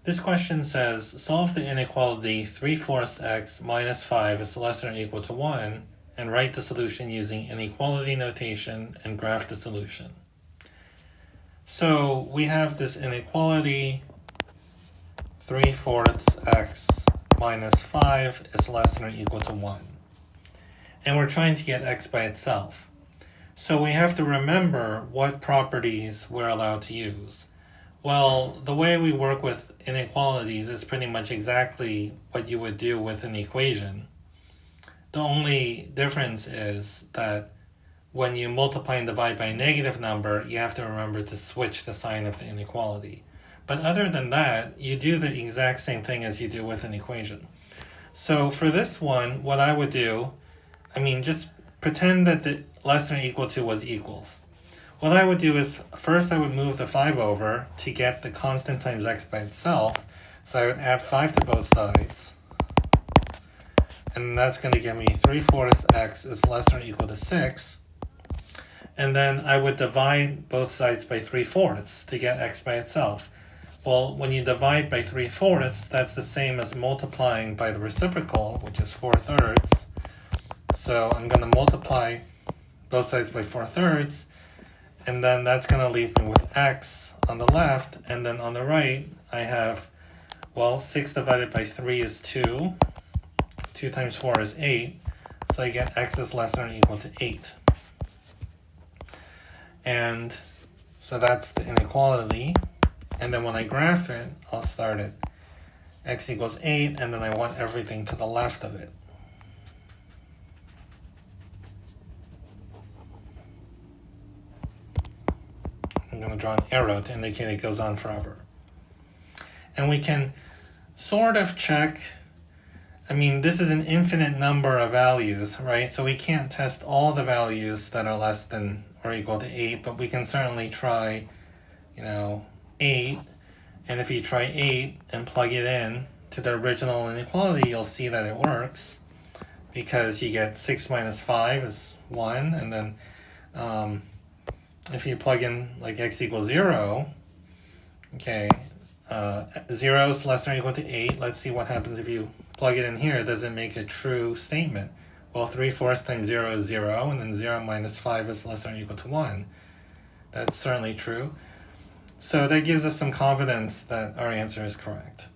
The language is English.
This question says, solve the inequality 3/4 x minus 5 is less than or equal to 1, and write the solution using inequality notation and graph the solution. So we have this inequality 3/4 x minus 5 is less than or equal to 1. And we're trying to get x by itself. So we have to remember what properties we're allowed to use. Well, the way we work with inequalities is pretty much exactly what you would do with an equation. The only difference is that when you multiply and divide by a negative number, you have to remember to switch the sign of the inequality. But other than that, you do the exact same thing as you do with an equation. So for this one, what I would do, just pretend that the less than or equal to was equals. What I would do is, first I would move the 5 over to get the constant times x by itself. So I would add 5 to both sides. And that's going to give me 3/4 x is less than or equal to 6. And then I would divide both sides by 3/4 to get x by itself. Well, when you divide by 3/4, that's the same as multiplying by the reciprocal, which is 4/3. So I'm going to multiply both sides by 4/3, and then that's going to leave me with x on the left, and then on the right I have, 6 divided by 3 is 2, 2 times 4 is 8, so I get x is less than or equal to 8. And so that's the inequality, and then when I graph it, I'll start at x equals 8, and then I want everything to the left of it. I'm going to draw an arrow to indicate it goes on forever. And we can sort of check, this is an infinite number of values, right? So we can't test all the values that are less than or equal to 8, but we can certainly try, 8. And if you try 8 and plug it in to the original inequality, you'll see that it works, because you get 6 minus 5 is 1, and then if you plug in x equals 0, 0 is less than or equal to 8. Let's see what happens if you plug it in here. Does it make a true statement? Well, 3/4 times 0 is 0, and then 0 minus 5 is less than or equal to 1. That's certainly true. So that gives us some confidence that our answer is correct.